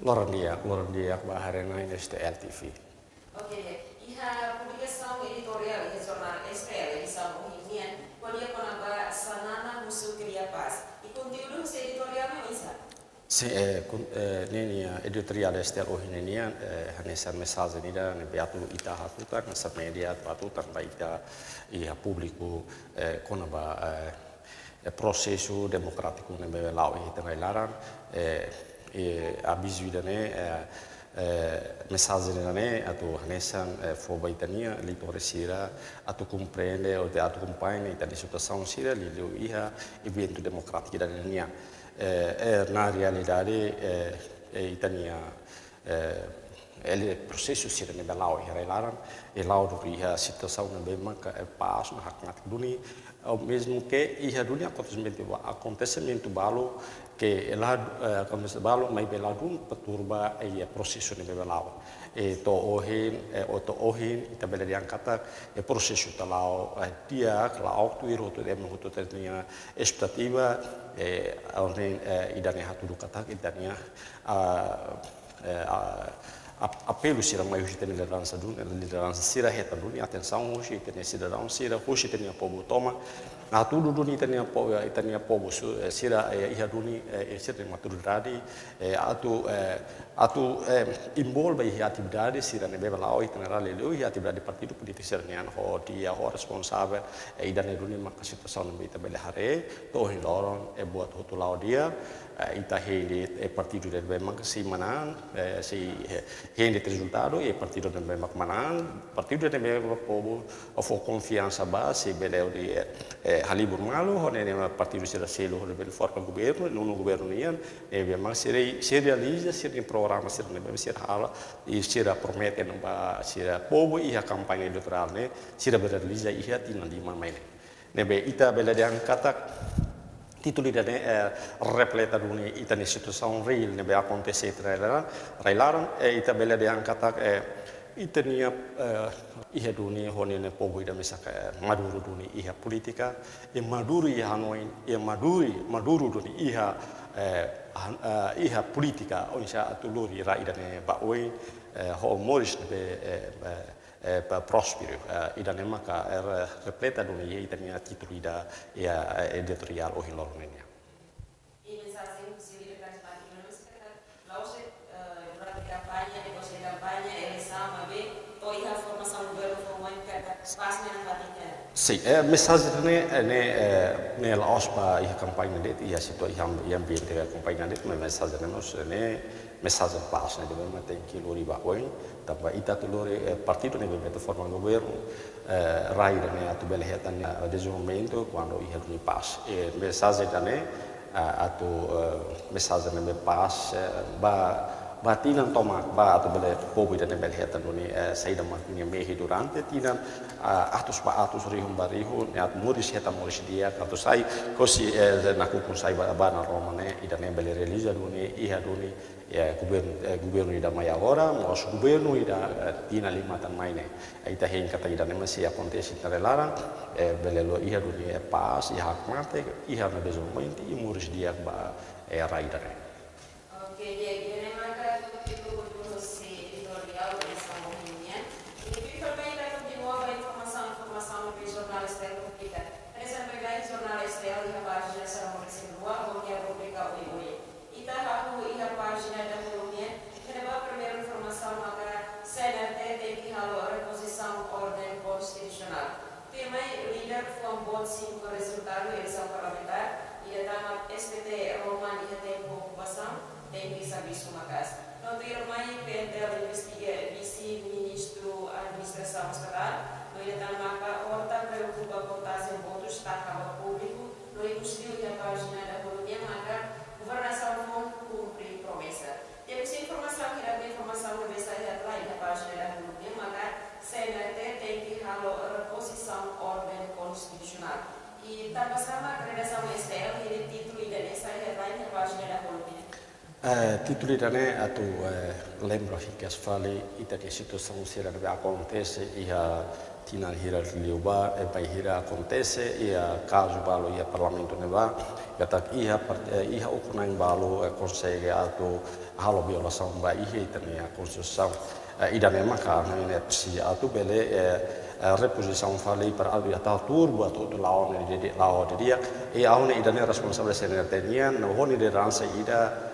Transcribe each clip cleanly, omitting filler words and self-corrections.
Loran dia baharena neste LTV. Ok, iha publicação editorial e jornal SPL edição Ohimian, podia conaba sanana musuh kriya pas. E conteúdo editorial isa. Nenia editorial este Ohinian hanesan mensagem nida ne beatu ita hatutan sa media batutan baita iha público conaba processo democrático ne belau e também laran abisudane mensagem né atu hanesan fobaitania litore sira atu compreende ou atu acompanha ita situação sira liu iha evento democrático da linha na realidade itania ele processo sira ne belau e relaran e lau do iha situação ne bema ka pas na haknat duni ao mesmo que iha dunia acontecimento balo que lá acontece balo mai beladun perturba e processo ne belau e to ohin ita bela diangkata e processo talau dia kalau tu iro tu dem hutu tenia expectativa onde idane hatu kata idania apelo sira mai hoje tem liderança sira reta dunia atenção hoje tem cidadão sira hoje tem a povo toma na tudo dunia tem a povo sira iha dunia sira maturidade atu envolve iha atividade sira ne beba lao itana rale iha atividade partido politik sira ne ho dia ho responsável idane dunia maka situação ne beta bele hare to hiloron buat hotu lao dia ita hele partido del bema si manan si hele resultado e partido del bema manan partido del bema povo of confiança base beleu di halibur malu hone partido sira selo hone bel forca governo no governo nian e bema se realiza se tem programa sira ne bema sira hala e sira promete no ba sira povo e a campanha eleitoral ne sira realiza e a tina lima mai ne be ita bela de kata titoli da repleta duni itane situação real ne be acontecer trailaran ita bela de angkata itania iha duni hone ne povo ida misaka maduro duni iha politika e maduro iha noin e maduro duni iha politika onsa atuluri ra idane baoi ho moris be prospero idane maka repleta duni itania titoli da editorial o hilornenia E mensagem possível para as partes lause durante campanha negócio de campanha eleição a ver ou iha formação do governo foi que espaço na batinha. Sì, messaggi ne la ospa iha campagna det iha situ iha ambiente ka campagna det me messaggi ne messaggi pas ne deve mate ki lori ba oi tapa ita tu lori partito ne deve formare governo rai ne atu bele hetan desde o momento quando iha ni pas e messaggi ne atu messaggi ne pas ba tinan tomak ba atu bele povo ne bele hetan ni saída marquinha mehi durante tinan atus rihun barihu ne at muris hetan muris dia katu sai kosi na kukun sai ba na romane ida ne bele realiza duni iha duni governo ida mai agora mas governo ida tina limatan maine ita hen kata ida ne masih acontece tarelara bele lo iha duni pas iha mate iha na desenvolvimento e muris dia ba raida ne. Okay, dia maka itu si editorial dessa moinha. E também vai continuar a informação do jornal Estela publica. Essa pegar jornal Estela e a página será uma onde a publicar hoje. E tá lá a página da Colônia, que leva a primeira informação maka CNT tem que a reposição ordem constitucional. Primeiro líder foi um bom 5 resultado eleição parlamentar e a SPT Roman e tem ocupação tem que saber sua casa. Não tem mais PNTL investiga vice-ministro administração estatal, não é da marca horta preocupa a contagem de votos está acaba público, não é possível a página da colônia marca governação não cumpre promessa. Temos informação que a informação que vai sair lá na página da colônia marca CNT tem que a reposição ordem constitucional. E está passando a credencial STL e título e nessa lá na página da colônia. Titoli dane atu lembra que as fale ita que situação será que acontece iha tinan hira liuba e pai hira acontece ia caso balo ia parlamento neva gatak iha ukunain balo consegue atu halo violação ba iha itani a constituição idane maka ne psi atu bele reposição falei para algo atal turbo atu laon de lao de dia e aune idane responsable senetenia no honi de ransa ida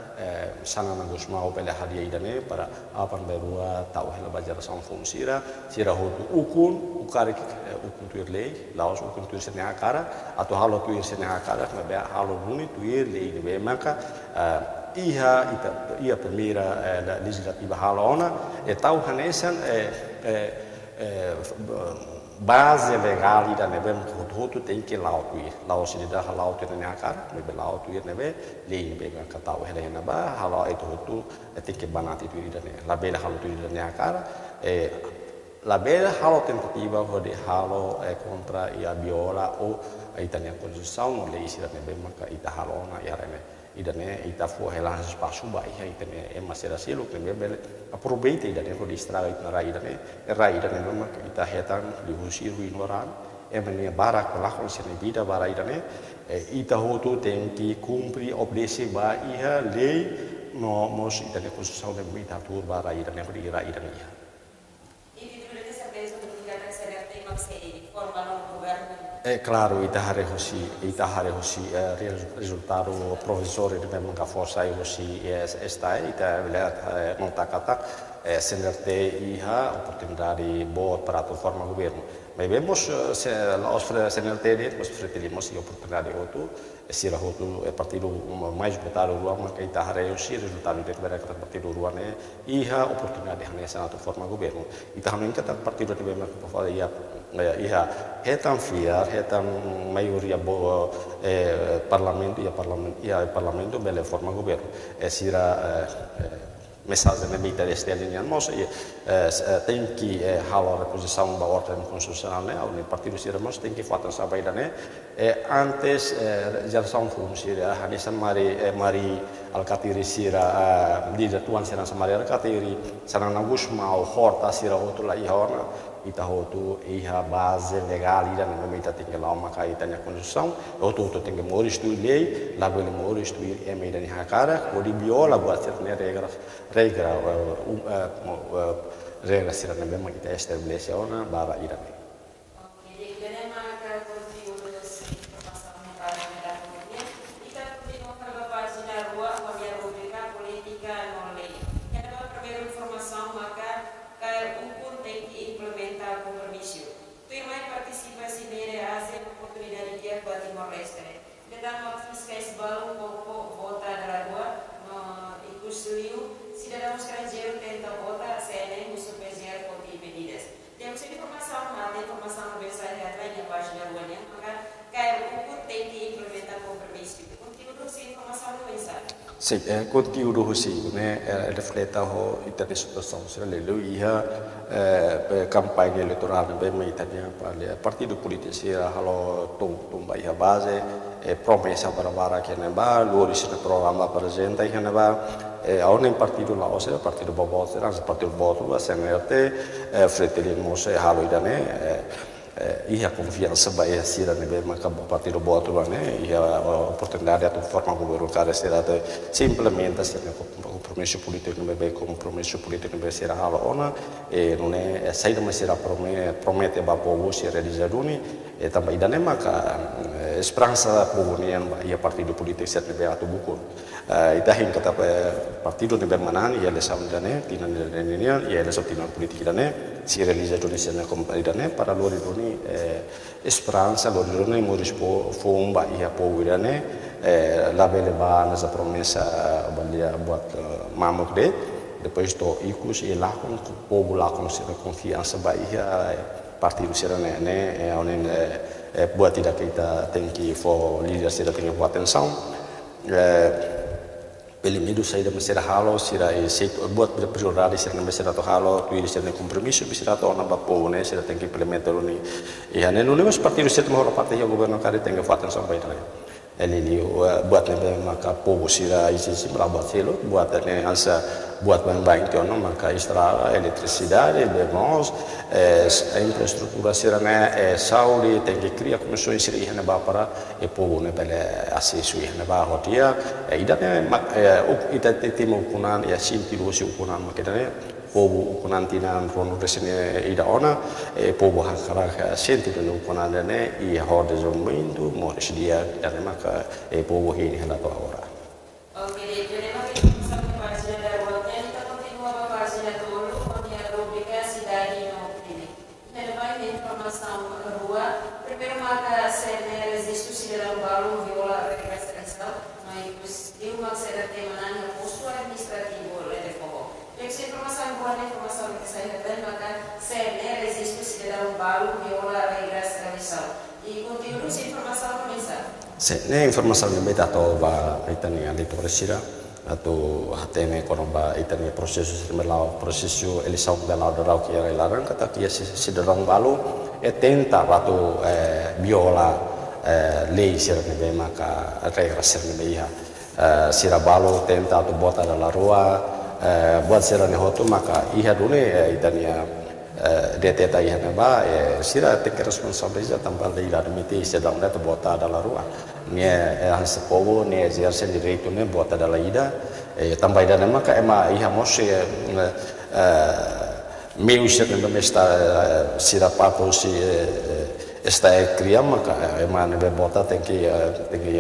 sana nagus mau pele hadia idane para apan berua tau hela bajar sang fungsira sira hotu ukun ukari ukun tuir lei laos ukun tuir sene akara atau halo tuir sene akara me halo nuni tuir lei de maka ia primeira legislativa halona e tau hanesan base legal da neve hotu tem que lao se da lao te na cara me lao tu neve le be ka tau hele na ba halo itu hotu tem que banati tu da ne la bela halo tu da na cara la bela halo tentativa de halo contra ia viola o itania constituição le isi da neve maka ita halo na ya rene idane ita fu helan spasu ba ia itane masera selo que me bele aproveita idane ko distraga itna rai idane maka ita hetan lihusiru inoran mene barak lakon sene vida bara idane ita hotu tenti cumpri oblesi ba ia lei no mos itane constituição de mita tur bara idane ko ira idane ia claro, itahare hosi resultado provisório de mesmo que força aí hosi esta ita não tá kata senerte iha oportunidade boa para a forma governo mas vemos os senerte mas fretelimos a oportunidade outro sira outro partido mais votado ruang que itahare hosi resultado de partido ruang iha oportunidade nessa a forma governo itahame que partido de mesmo que fala iha hetan fiar hetan maioria boa parlamento belle forma governo sira mensagem na mita deste linha mas tem que halo reposição da ordem constitucional né o partido sira mas tem que fazer sampai dane antes já são fungsi hanisan mari alkatiri sira di tuan sira samari alkatiri sana nagus mau horta sira outro lá ihona ita hotu iha base legal ida na mita tinga lá uma caetanya constituição outro tem que morir tu lei lá ele morir tu é meida ni hakara o di biola buat certa regra sira na bema kita estabelece ona bara ida cidadão estrangeiro tenta votar a CNM no supergiar com medidas. Temos informação no website atrás da página web, maka KRU tem que implementar compromisso. Conteúdo sem informação no website. Sim, conteúdo assim, né, reflete o interesse situação, se ele ia campanha eleitoral bem mais italiana para partido político se halo tumba ia base promessa para que ne ba lori se programa apresenta que ne ba a un partido lá o sea partido bobo será partido bobo a CNRT fretelismo se halo idane ia confiança vai ser ne be maka partido bobo lá né ia oportunidade a forma governo cara será simplesmente se compromesso político ne be compromesso político ne be será halo ona e non è saída mas será promete ba povo se realizar e também idane maka esperança povo ne ia partido político se ne be atu buku itahin kata partido ne bermanan ia le samdane tinan ne ia le sotinan politik dane si realiza donisena kompanidane para lori doni esperança lori doni moris po fomba ia po dane la bele ba nessa promessa balia buat mamuk de depois to ikus e lá com povo lá com se confiança ba ia partido serane ne onen buat tidak kita thank you for leader sira tem buat atenção pelo medo saída mas será halo será buat prioridade será mas será to halo tu ir será compromisso será to na bapo né será tem que implementar ni e ane no mas partido será maior parte do governo cara tem que fazer sampai Elilio buat nebe maka povo sira isi buat selo buat ne ansa buat bain que não maka estrada eletricidade bemos infraestrutura sira ne sauli tem que criar comissões sira ihna ba para e povo ne bele acesso ihna ba hotia ida ne ida temo kunan ya sintiru si kunan makene povo kunantinan rono resene ida ona povo hakara senti no kunandane I horde zomindu mores dia dan maka povo hini hala to ora. Oke, jadi makin sampai pagina da ruotne kita continua a pagina tolo onde a rubrica cidade no clinic. Nel vai de informação rua, primeiro marca CNR existe o cidadão balo viola a registração, mas de uma certa tema no posto administrativo de fogo. Essa informação boa informação que sai da maka CNR existe o cidadão balo viola a registração. E conteúdo de informação começar. Ne informação ne beta to ba itani ali to resira atau hatene kono ba itani prosesu melau prosesu elisau belau dorau ki era larang kata ki si dorong balu tenta ratu biola lei sira ne be maka regra sira ne be sira balu tenta tu bota dalla rua buat sira ne hotu maka iha dune itania deteta ihana ba sira te responsabilità tambal dei la miti se da net bota dalla rua ne hans povo ne eserce direito ne bota dalla ida tambay da maka ema iha mos meu sira ne mesta sira papo si esta cria maka ema ne bota tem que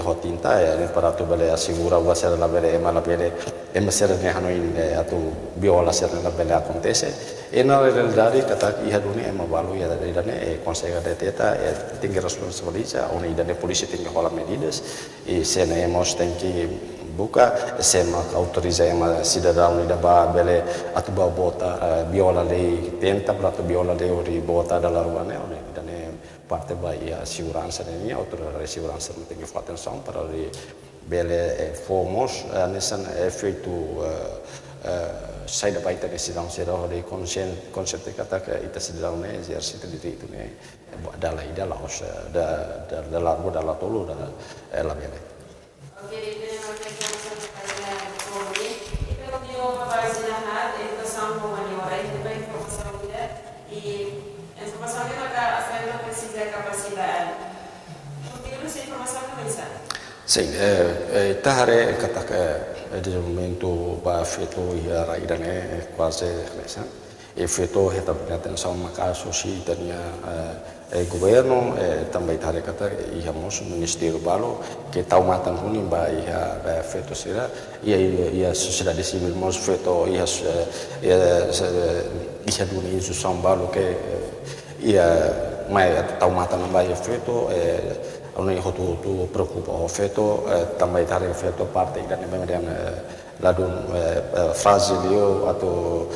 hotinta para tu bele assicura va sera la bele ema la bele ema sera ne hanoin atu biola sera la bele acontece e na realidade kata iha duni ema balu ya dari dane consegue de teta tem responsabilità ona idane polisi tem que rolar medidas e se ne emos tem que buka se ma autoriza ema cidadão ida ba bele atu ba bota biola lei tenta prato biola lei ori bota dalla rua ne ona idane parte vai a segurança ne mia autoridade de segurança tem que fazer atenção para ali bele fomos nessan feito sai da baita che si dà un sero dei concetti che ita si dà un esercito di diritto ne dalla ida laos dalla rua dalla tolo la bene. Oke, jadi nanti kita akan kembali. Kita continua a página na educação com maniora e depois informação vida e informação que maka afeta precisa capacidade. Conteúdo de informação começar. Sim, tahare kata di momento ba feto ia raidane quase nessa e feto heta atenção maka sosi tania governo também tahare kata ia mos ministério balo que tau matan huni ba ia feto sira ia sociedade civil mos feto ia duni instituição balo que ia mai tau matan ba ia feto ona i hotu tu preocupa o feto também tare feto parte da memoriam ladun frase lio atau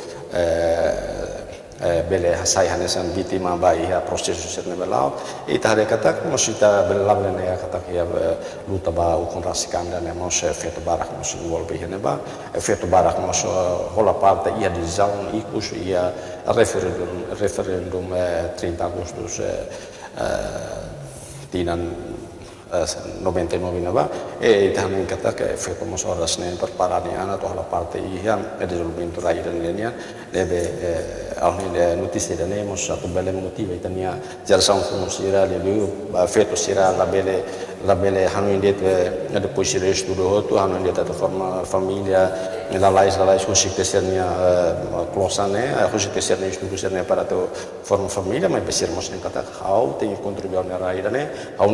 bele hasai hanesan vítima ba ia processo serne belau e tare kata mosita belavle ne kata kia luta ba u kontrasikanda ne mos feto barak mos volpe hene ba feto barak mos hola parte ia di zone ikus ia referendum 30 agustus tinan 99 naba e tahanin kata ke feto mos horas ne perparani ana to hala parte ihan resolvimento rai dan lenia debe ahni notizie da ne mos satu bele motiva itania jarsan funusira le feto sira la bele hanu indet depois sira estudo to hanu indet ta forma família la lais cosite sernia closane cosite sernia estudo sernia para to forma família mas besir mos ne kata how tem contribuir na rai dan ne how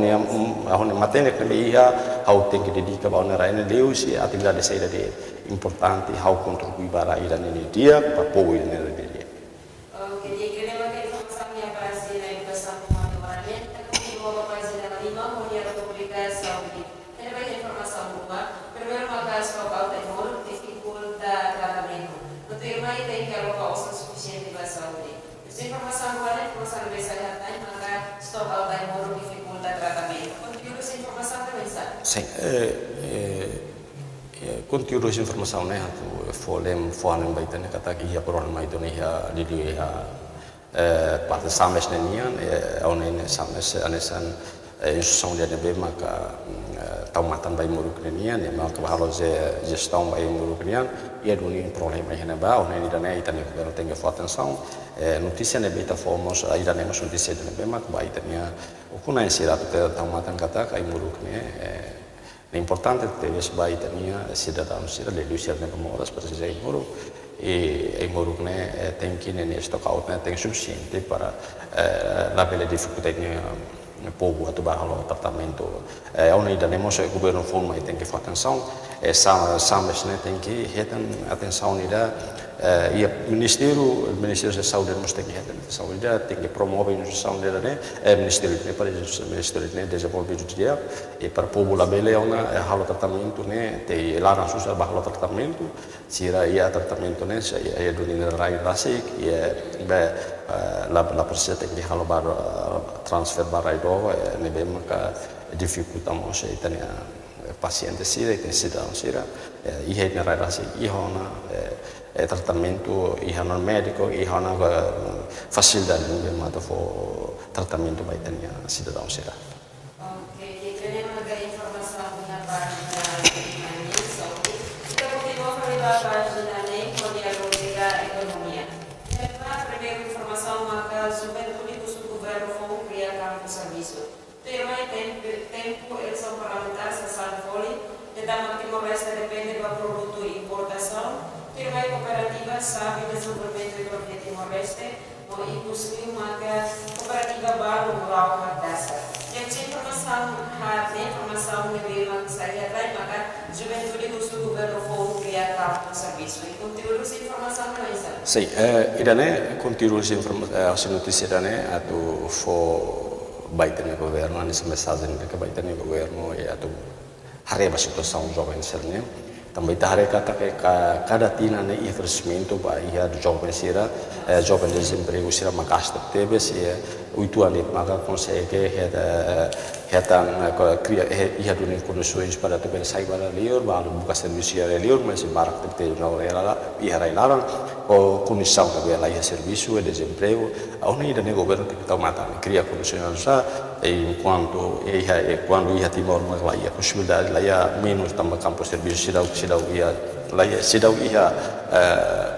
matene che ia how tem que dedica ba onera ene leusi atividade saída de importante how contribuir para ira nele dia para povo nele dia. Oke, jadi kita pakai informasi yang pasti dari pesan pemahaman tapi mau pasti dalam lima mulai Republika Saudi. Ini banyak informasi semua. Primeiro maka stok automóvel dificulta tratamento. Untuk irmai tem que alocar uso suficiente para Saudi. Essa informação agora informação desajatan maka stok automóvel dificulta tratamento. Sim, conteúdo de informação né tu folem foanem baitane kata ia problema itu nih ya di dia pada sames nenian onen sames anesan instrução de ANB maka taumatan bai muruknian ya maka bahalo gestão bai muruknian ia duni problema hena ba ona ni dana itane ko tenga atenção notícia ne beta fomos a idane mas notícia de ANB maka bai itania ukuna insira taumatan kata kai murukne l'importante è che bai itania cidadão sira le lucia ne moras per sei muru e murukne tem que ne stock né tem suficiente para la belle dificuldade povo atau bahalo tratamento ona ida nemos o governo forma tem que fazer atenção sampas né tem que reter atenção ida e o ministério da saúde nós tem que reter atenção ida tem que promover a instituição dela né ministério para o ministério de desenvolvimento judicial e para povo la bele ona halo tratamento né tem lá na social bahalo tratamento sira ia tratamento né ia do nina rai rasik ia la persona tem que halo bar transfer barai do ne bem maka dificultamos itania paciente sira e cidadão sira e na rasa e hona tratamento e hona médico e hona facilidade ne mata fo tratamento vai itania cidadão sira. Ok, teremos a informação na página da saúde. Então, continuamos a falar da página nem pode agregar a economia. A primeira informação marca juventude do governo foi criar campo serviço. Tema tempo eleição parlamentar cessar folha, de dama Timor-Leste depende do produto e importação. Tema cooperativa sabe desenvolvimento econômico Timor-Leste, no impossível marca cooperativa baru rural dasa. Yang informação de bema saya atrás maka juventude do governo foi criar campo serviço. E conteúdo de informação não é isso. Sim, idane conteúdo de informação notícia idane atau fo baita no governo nessa mensagem que baita no governo e atau hari a situação jovem sernya também hari kata que cada tina ne ia crescimento ba ia jovem sira jovem desemprego sira magasta teve se 8 anos maka consegue retan ia do condições para também sair para lior balu buka serviço ia lior mas barak te não era ia railaran o condição que ela ia serviço e desemprego a unida ne governo que tá matando cria condições já e quando ia Timor maka ia possibilidade lá ia menos também campo serviço sidau ia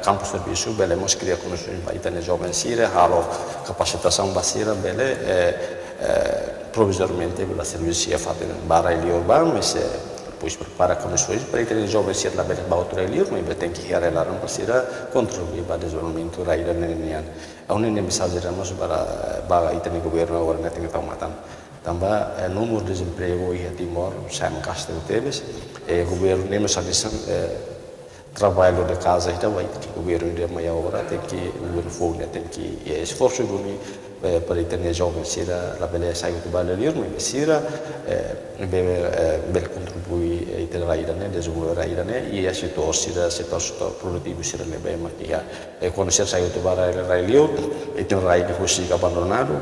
campo serviço belemos cria condições para itane jovem sira halo capacitação basira bele provisoriamente pela serviço ia fazer bara ele urbano mas depois prepara condições para itane jovem sira la bele bautura ele mas tem que realizar para sira contribuir para desenvolvimento raida nenian a unine mensagem ramos para itane governo agora tem que estar matando tambah número de desemprego em Timor sama kasta teves e governo nem mais trabalho de casa então vai que o governo de maior hora tem que o governo fogo tem que esforço do para ter jovens sira la beleza sai do balerier mas sira bel contribui e ter raida né desenvolver raida né e a setor produtivo sira ne bem maquia e quando se sai do balerier e tem raida fosse abandonado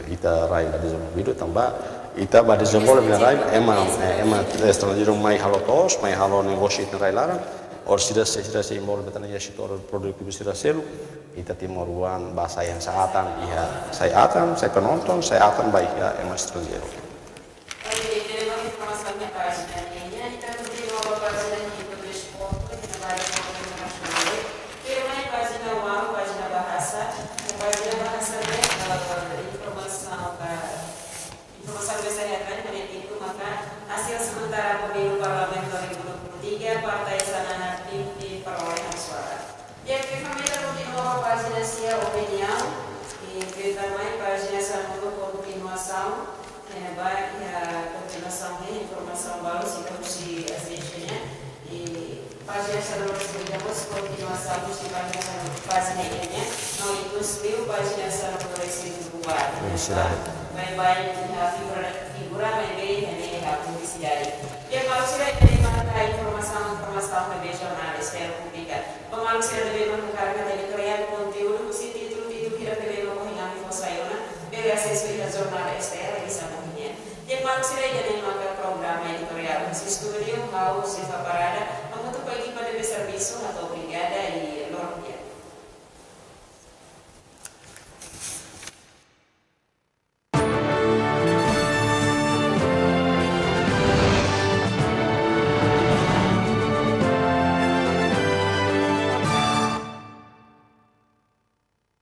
ita raida desenvolvido tambah ita ba desenvolver raida ema estrangeiro mai halotos mai halo negócio na raida or sida simbol betana ya setor produktif sida selu ita Timoruan bahasa yang seatan saya penonton saya akan baik ya emas estrangeiro. Hasil sementara pemilu parlemen 2023 partai Sanana di perolehan suara. Yang primeira continua a página sia opinião e que também página Sanana continuação vai a continuação de informação básica se assiste e página Sanana continuação de página ini não inclusive página Sanana do governo vai figura vai bem a publicidade. E agora você vai ter a informação para jornais, para publicar. Vamos você deve marcar a editorial conteúdo, o título que deve marcar em Fosaiona, deve acesso a jornal externo e samuinha. E agora você vai ter programa editorial, se estúdio, house, parada, vamos para a equipe de serviço,